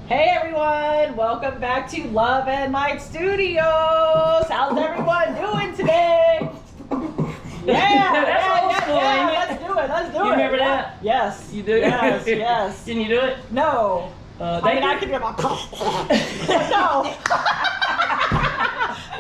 Hey everyone, welcome back to Love and Light Studios. How's everyone doing today? That's old school, ain't it? Let's do it. Let's do it. You remember that? Yes. You do? Yes. Yes. Can you do it? No. I can do my. No.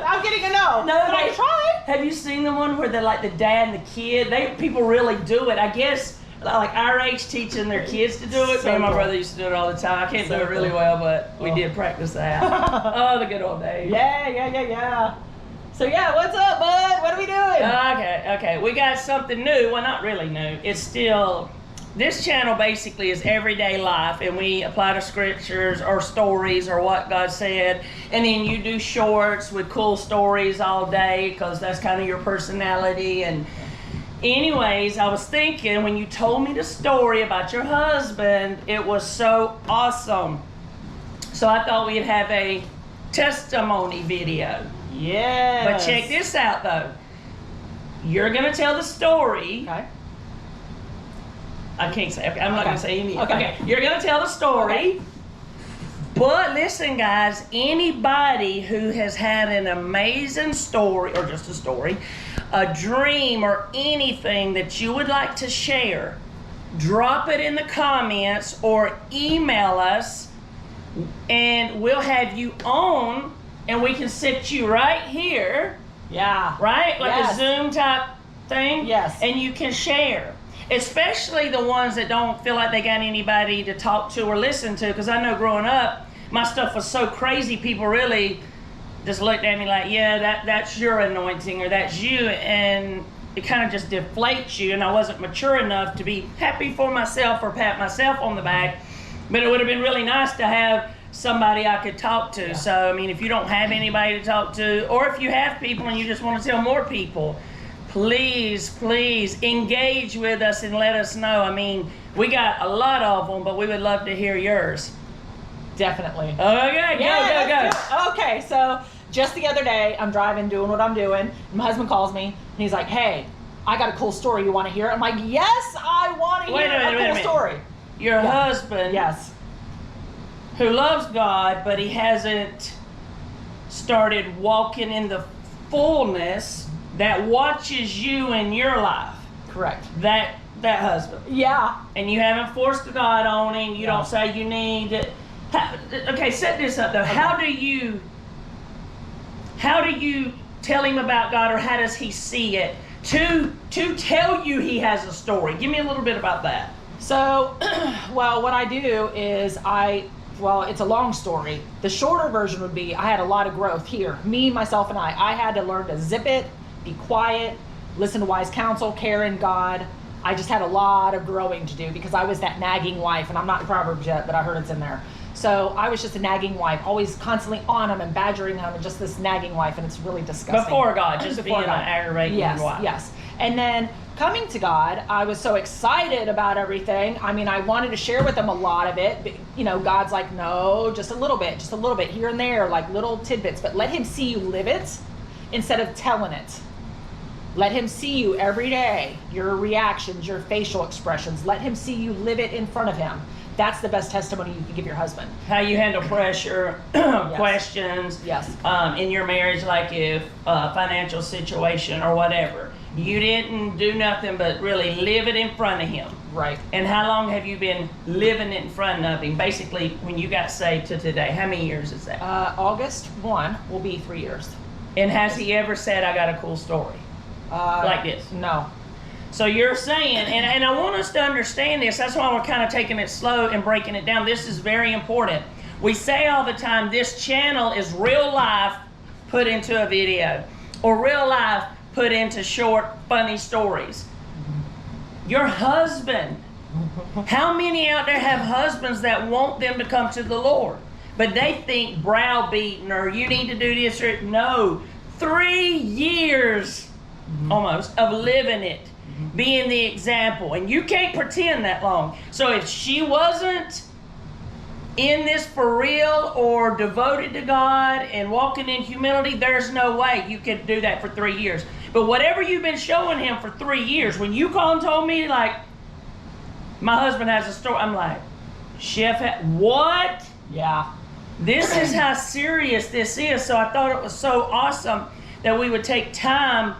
I'm getting a no. No, but I try. Have you seen the one where they're like the dad and the kid? People really do it. I guess like our age teaching their kids to do it. So Me and my cool. brother used to do it all the time. I can't do it really well, but we did practice that. Oh, the good old days. Yeah. So yeah, what's up, bud? What are we doing? Okay. We got something new. Well, not really new. It's still, this channel basically is everyday life, and we apply to scriptures or stories or what God said, and then you do shorts with cool stories all day because that's kind of your personality. And anyways, I was thinking when you told me the story about your husband, it was so awesome. So I thought we'd have a testimony video. Yes. But check this out though. You're gonna tell the story. Okay. I can't say. Okay, I'm not Okay. gonna say anything. Okay. You're gonna tell the story. Okay. But listen, guys. Anybody who has had an amazing story, or just a story, a dream, or anything that you would like to share, drop it in the comments or email us, and we'll have you on. And we can sit you right here, Yeah. right? Like Yes. a Zoom type thing. Yes. And you can share. Especially the ones that don't feel like they got anybody to talk to or listen to. Because I know growing up, my stuff was so crazy, people really just looked at me like, yeah, that's your anointing or that's you. And it kind of just deflates you. And I wasn't mature enough to be happy for myself or pat myself on the back. But it would have been really nice to have somebody I could talk to. Yeah. So, I mean, if you don't have anybody to talk to, or if you have people and you just want to tell more people, please engage with us and let us know. I mean, we got a lot of them, but we would love to hear yours. Definitely. Okay, go. Okay, so just the other day, I'm driving, doing what I'm doing, and my husband calls me, and he's like, hey, I got a cool story. You want to hear it? I'm like, yes, I want to hear a cool story. Your husband, Yes. who loves God, but he hasn't started walking in the fullness that watches you in your life. Correct. That husband. Yeah. And you haven't forced God on him. You No. don't say you need it. Okay, set this up though. Okay. How do you tell him about God, or how does he see it to tell you he has a story? Give me a little bit about that. So, well, what I do is it's a long story. The shorter version would be I had a lot of growth here. Me, myself, and I had to learn to zip it, be quiet, listen to wise counsel, care in God. I just had a lot of growing to do because I was that nagging wife, and I'm not in Proverbs yet, but I heard it's in there. So I was just a nagging wife, always constantly on him and badgering him, and just this nagging wife, and it's really disgusting. Before God, just Before being God. an aggravating wife. Yes. And then coming to God, I was so excited about everything. I mean, I wanted to share with him a lot of it. But, you know, God's like, no, just a little bit here and there, like little tidbits. But let him see you live it instead of telling it. Let him see you every day, your reactions, your facial expressions. Let him see you live it in front of him. That's the best testimony you can give your husband. How you handle pressure, questions, Yes. In your marriage, like if financial situation or whatever. You didn't do nothing but really live it in front of him. Right. And how long have you been living it in front of him? Basically, when you got saved to today, how many years is that? August 1 will be 3 years. And has he ever said, I got a cool story? Like this? No. So you're saying, and I want us to understand this, that's why we're kind of taking it slow and breaking it down. This is very important. We say all the time, this channel is real life put into a video, or real life put into short, funny stories. Your husband, how many out there have husbands that want them to come to the Lord, but they think browbeating or you need to do this or no. 3 years almost of living it, being the example, and you can't pretend that long. So if she wasn't in this for real or devoted to God and walking in humility, there's no way you could do that for 3 years. But whatever you've been showing him for 3 years, when you called and told me, like, my husband has a story, I'm like, Chef, what? Yeah. This is how serious this is. So I thought it was so awesome that we would take time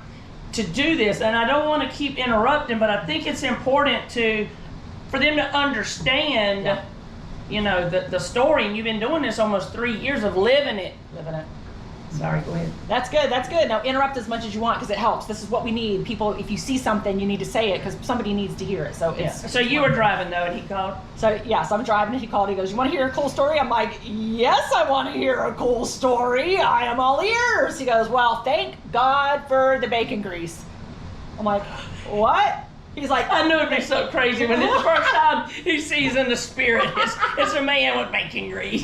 to do this. And I don't want to keep interrupting, but I think it's important for them to understand, Yeah. you know, the story. And you've been doing this almost 3 years of living it. Living it. Sorry, go ahead. That's good. That's good. Now interrupt as much as you want because it helps. This is what we need. People, if you see something, you need to say it because somebody needs to hear it. So Yeah. it's. So you were driving though, and he called. So yes, I'm driving and he called. He goes, "You want to hear a cool story?" I'm like, "Yes, I want to hear a cool story. I am all ears." He goes, "Well, thank God for the bacon grease." I'm like, "What?" He's like, I knew it'd be so crazy when it's the first time he sees in the spirit. It's a man with bacon grease.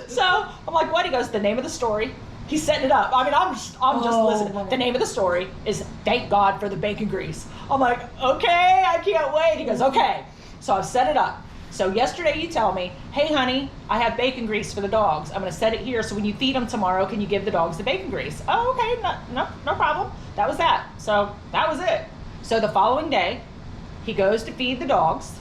So I'm like, "What?" He goes, "The name of the story." He's setting it up. I mean, I'm just listening. The name of the story is "Thank God for the Bacon Grease." I'm like, "Okay, I can't wait." He goes, "Okay." So I've set it up. So yesterday you tell me, "Hey honey, I have bacon grease for the dogs. I'm gonna set it here so when you feed them tomorrow, can you give the dogs the bacon grease?" "Oh, okay, no problem." That was that. So that was it. So the following day, he goes to feed the dogs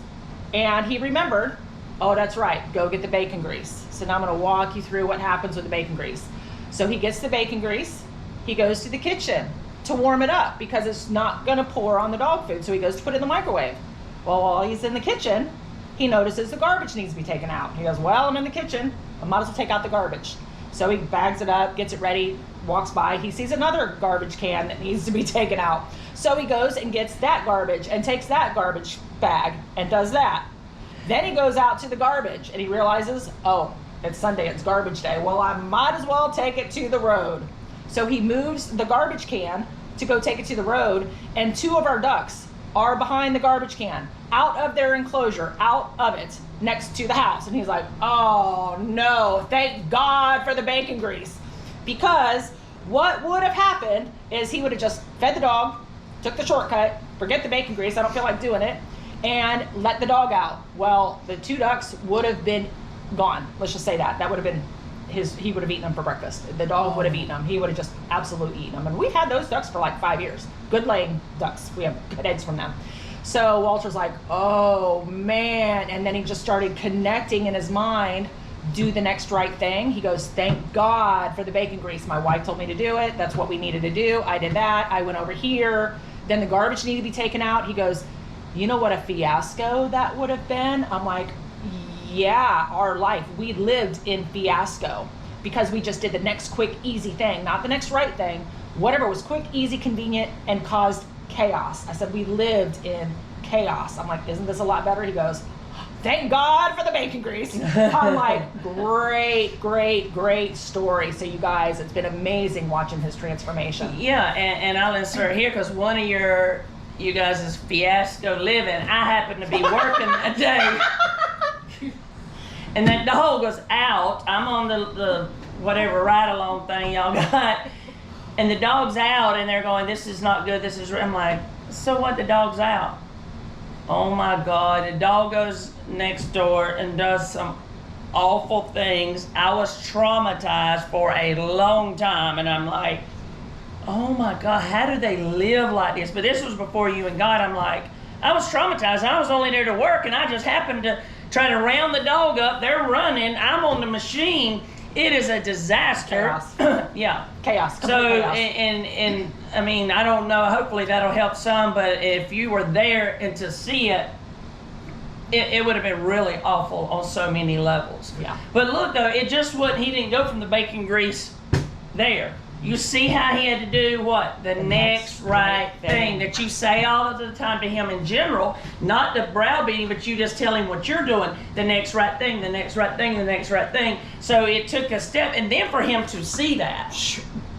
and he remembered, "Oh, that's right, go get the bacon grease." So now I'm gonna walk you through what happens with the bacon grease. So he gets the bacon grease, he goes to the kitchen to warm it up because it's not gonna pour on the dog food. So he goes to put it in the microwave. Well, while he's in the kitchen, he notices the garbage needs to be taken out. He goes, "Well, I'm in the kitchen, I might as well take out the garbage." So he bags it up, gets it ready, walks by, he sees another garbage can that needs to be taken out. So he goes and gets that garbage and takes that garbage bag and does that. Then he goes out to the garbage and he realizes, "Oh, it's Sunday, it's garbage day. Well, I might as well take it to the road." So he moves the garbage can to go take it to the road, and 2 of our ducks are behind the garbage can, out of their enclosure, out of it, next to the house. And he's like, "Oh no, thank God for the bacon grease." Because what would have happened is he would have just fed the dog, took the shortcut, forget the bacon grease, I don't feel like doing it, and let the dog out. Well, the 2 ducks would have been gone. Let's just say that. That would have been he would have eaten them for breakfast. The dog would have eaten them. He would have just absolutely eaten them. And we've had those ducks for like 5 years. Good laying ducks. We have good eggs from them. So Walter's like, "Oh man." And then he just started connecting in his mind, do the next right thing. He goes, "Thank God for the bacon grease. My wife told me to do it. That's what we needed to do. I did that. I went over here. Then the garbage needed to be taken out." He goes, "You know what a fiasco that would have been?" I'm like, "Yeah, our life. We lived in fiasco because we just did the next quick, easy thing, not the next right thing. Whatever was quick, easy, convenient, and caused chaos." I said, "We lived in chaos." I'm like, "Isn't this a lot better?" He goes, "Thank God for the bacon grease." I'm like, great story. So you guys, it's been amazing watching his transformation. Yeah, and I'll insert here because one of you guys' fiasco living, I happen to be working that day. And that dog was out. I'm on the whatever ride along thing y'all got. And the dog's out and they're going, "This is not good, this is," I'm like, "So what, the dog's out?" Oh my God, the dog goes next door and does some awful things. I was traumatized for a long time and I'm like, oh my God, how do they live like this? But this was before you and God. I'm like, I was traumatized. I was only there to work and I just happened to try to round the dog up. They're running. I'm on the machine. It is a disaster. Chaos. Yeah. Chaos. So, Complete chaos. and I mean, I don't know. Hopefully that'll help some. But if you were there and to see it, it would have been really awful on so many levels. Yeah. But look though, it just wouldn't. He didn't go from the bacon grease there. You see how he had to do what? The next right thing that you say all of the time to him in general, not the browbeating, but you just tell him what you're doing. The next right thing, the next right thing, the next right thing. So it took a step, and then for him to see that.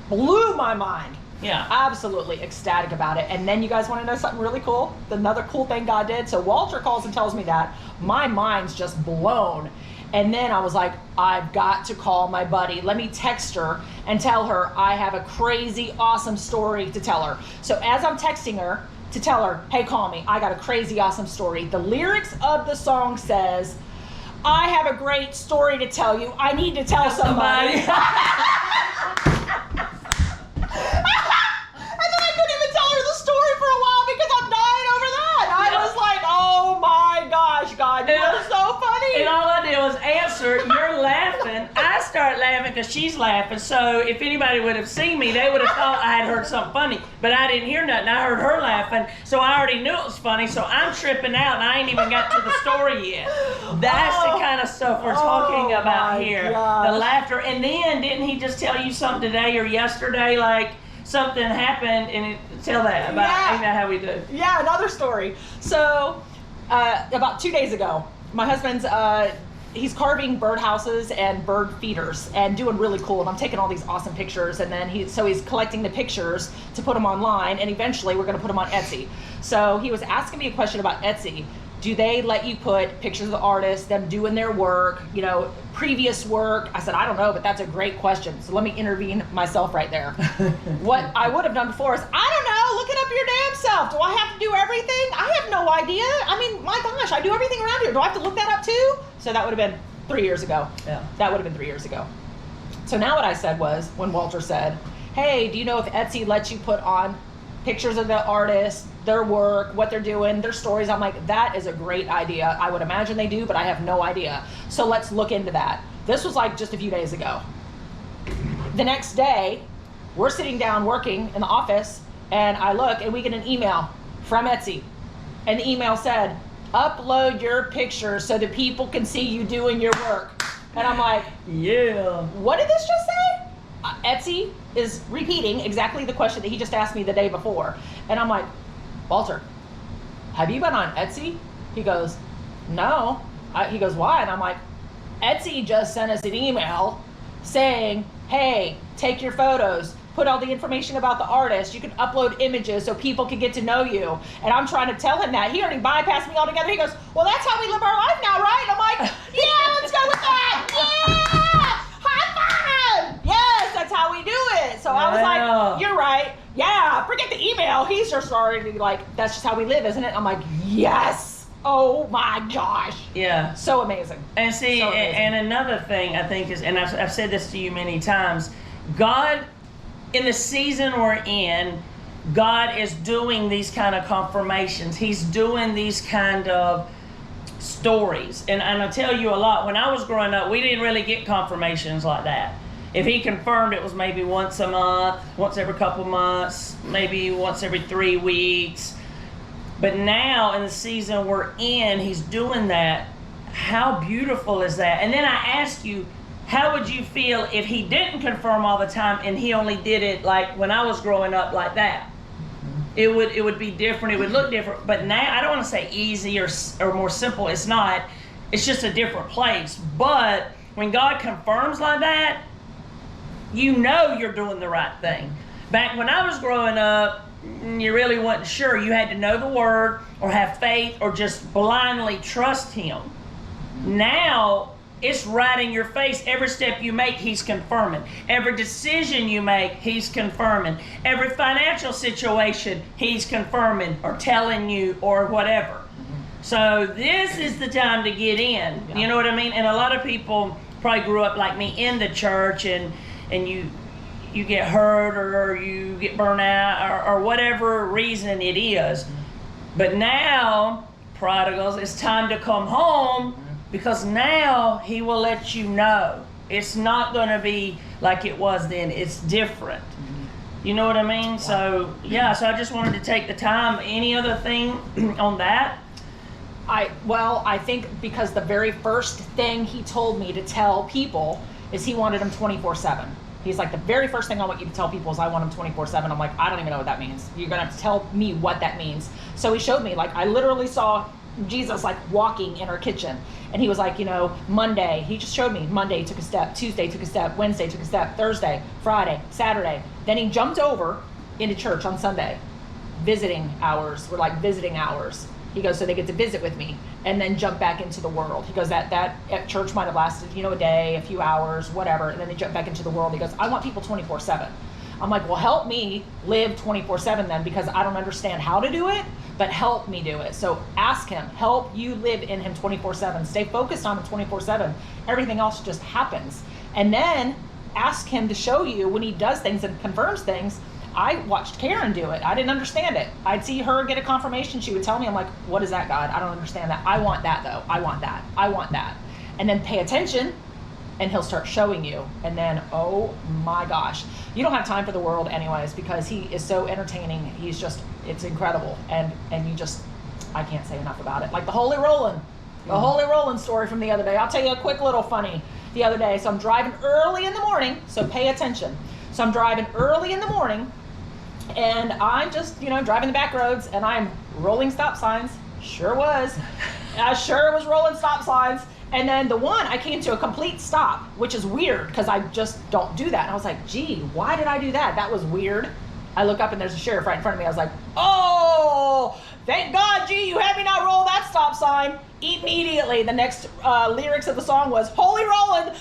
Blew my mind. Yeah. Absolutely ecstatic about it. And then you guys want to know something really cool? Another cool thing God did. So Walter calls and tells me that. My mind's just blown. And then I was like, I've got to call my buddy. Let me text her and tell her I have a crazy, awesome story to tell her. So as I'm texting her to tell her, hey, call me. I got a crazy, awesome story. The lyrics of the song says, I have a great story to tell you. I need to tell somebody. And then I couldn't even tell her the story for a while because I'm dying over that. I was like, oh my gosh, God, you are so funny. And all I did goes, answer, you're laughing. I start laughing because she's laughing. So if anybody would have seen me, they would have thought I had heard something funny. But I didn't hear nothing. I heard her laughing. So I already knew it was funny. So I'm tripping out and I ain't even got to the story yet. That's the kind of stuff we're talking about here. gosh. The laughter. And then didn't he just tell you something today or yesterday? Like something happened and tell that about Yeah. how we do. Yeah, another story. So, about 2 days ago, my husband's he's carving birdhouses and bird feeders and doing really cool. And I'm taking all these awesome pictures. And then he's collecting the pictures to put them online. And eventually, we're going to put them on Etsy. So he was asking me a question about Etsy. Do they let you put pictures of the artists, them doing their work, previous work? I said, I don't know, but that's a great question. So let me intervene myself right there. What I would have done before is, I don't know, look it up your damn self. Do I have to do everything? I have no idea. I mean, my gosh, I do everything around here. Do I have to look that up too? So that would have been 3 years ago. Yeah. That would have been 3 years ago. So now what I said was, when Walter said, hey, do you know if Etsy lets you put on pictures of the artists, their work, what they're doing, their stories? I'm like, that is a great idea. I would imagine they do, but I have no idea. So let's look into that. This was like just a few days ago. The next day, we're sitting down working in the office, and I look and we get an email from Etsy. And the email said, upload your pictures so that people can see you doing your work. And I'm like, Yeah. what did this just say? Etsy is repeating exactly the question that he just asked me the day before. And I'm like, Walter, have you been on Etsy? He goes, no. He goes, why? And I'm like, Etsy just sent us an email saying, hey, take your photos, put all the information about the artist. You can upload images so people can get to know you. And I'm trying to tell him that. He already bypassed me altogether. He goes, well, that's how we live our life now, right? And I'm like, yeah, let's go with that. Yeah! High five! Yes, that's how we do it. So I was Yeah. like, you're right. Yeah, forget the email. He's just already like, that's just how we live, isn't it? I'm like, yes. Oh my gosh. Yeah. So amazing. And see, So amazing. and another thing I think is, and I've said this to you many times, God, in the season we're in, God is doing these kind of confirmations. He's doing these kind of stories. And I tell you a lot, when I was growing up, we didn't really get confirmations like that. If he confirmed, it was maybe once a month, once every couple months, maybe once every 3 weeks. But now in the season we're in, he's doing that. How beautiful is that? And then I ask you, how would you feel if he didn't confirm all the time and he only did it like when I was growing up like that? It would be different. It would look different. But now, I don't want to say easy or more simple. It's not. It's just a different place. But when God confirms like that, you know you're doing the right thing. Back when I was growing up, you really wasn't sure. You had to know the word or have faith or just blindly trust him. Now, it's right in your face. Every step you make, he's confirming. Every decision you make, he's confirming. Every financial situation, he's confirming or telling you or whatever. So this is the time to get in. Yeah. You know what I mean? And a lot of people probably grew up like me in the church, and you get hurt or you get burnt out or whatever reason it is. But now, prodigals, it's time to come home, because now he will let you know. It's not going to be like it was then. It's different. You know what I mean? So, yeah, so I just wanted to take the time. Any other thing on that? I think because the very first thing he told me to tell people is he wanted them 24/7. He's like, the very first thing I want you to tell people is I want them 24/7. I'm like, I don't even know what that means. You're going to have to tell me what that means. So he showed me, like, I literally saw Jesus like walking in our kitchen. And he was like, Monday, he just showed me. Monday took a step, Tuesday took a step, Wednesday took a step, Thursday, Friday, Saturday. Then he jumped over into church on Sunday. Visiting hours were like visiting hours. He goes, so they get to visit with me and then jump back into the world. He goes, that at church might have lasted, a day, a few hours, whatever. And then they jump back into the world. He goes, I want people 24/7. I'm like, well, help me live 24/7 then, because I don't understand how to do it, but help me do it. So ask him, help you live in him 24/7. Stay focused on him 24/7. Everything else just happens. And then ask him to show you when he does things and confirms things. I watched Karen do it. I didn't understand it. I'd see her get a confirmation. She would tell me, I'm like, what is that, God? I don't understand that. I want that though. I want that. I want that. and then pay attention, and he'll start showing you. And then, oh my gosh, you don't have time for the world anyways, because he is so entertaining. He's just, it's incredible. And you just, I can't say enough about it. Like the Holy Rollin'. The Holy Rollin' story from the other day. I'll tell you a quick little funny the other day. So I'm driving early in the morning, so pay attention. So I'm driving early in the morning, and I'm just, driving the back roads, and I'm rolling stop signs. Sure was. I sure was rolling stop signs. And then the one, I came to a complete stop, which is weird because I just don't do that. And I was like, gee, why did I do that? That was weird. I look up and there's a sheriff right in front of me. I was like, oh, thank God, gee, you had me not roll that stop sign. Immediately, the next lyrics of the song was, Holy Rollin'.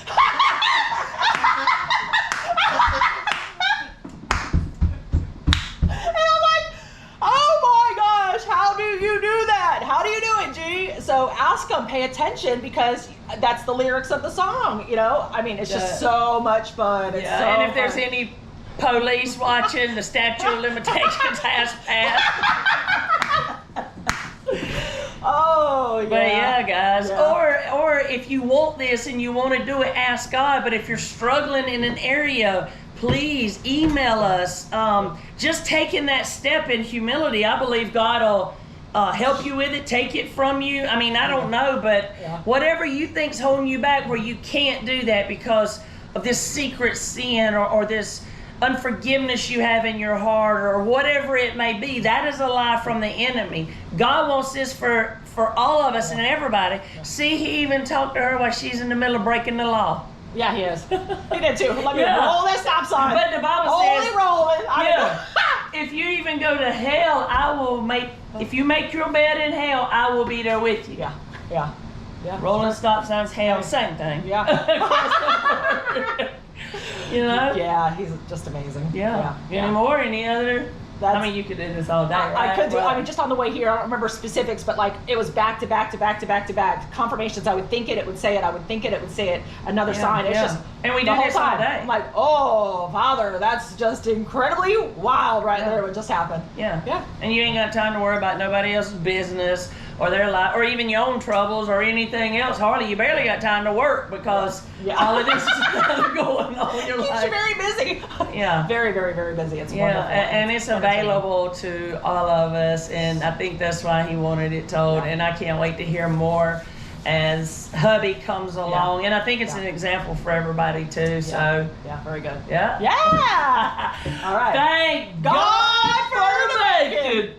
How do you do that? How do you do it, G? So ask them, pay attention, because that's the lyrics of the song, I mean, it's just so much fun. It's so and if fun. there's any police watching, the statute of limitations has passed. Oh, yeah. But yeah, guys. Yeah. Or if you want this and you want to do it, ask God. But if you're struggling in an area, please email us. Just taking that step in humility, I believe God will help you with it, take it from you. I mean, I don't know, but whatever you think's holding you back where you can't do that because of this secret sin or this unforgiveness you have in your heart or whatever it may be, that is a lie from the enemy. God wants this for all of us and everybody. See, he even talked to her while she's in the middle of breaking the law. Yeah, he is. He did too. Let me roll that stop sign. But the Bible Holy says, rolling. if you even go to hell, if you make your bed in hell, I will be there with you. Yeah. Rolling stop signs, hell, same thing. Yeah. Yeah, he's just amazing. Yeah. Any more? Any other? I mean, you could do this all day, right? I could do. I mean, just on the way here, I don't remember specifics, but like it was back to back to back to back to back confirmations. I would think it would say it. I would think it would say it. Another sign. It's just and we the do whole this time. all day. I'm like, oh, Father, that's just incredibly wild right there. What just happened? Yeah. And you ain't got time to worry about nobody else's business or their life or even your own troubles or anything else. Hardly, you barely got time to work because all of this is going on in your life. Keeps you very busy. Yeah. Very, very, very busy. It's wonderful. And it's available to all of us, and I think that's why he wanted it told. And I can't wait to hear more as hubby comes along. And I think it's an example for everybody too. So yeah, very good. Yeah. All right. Thank God for the bacon.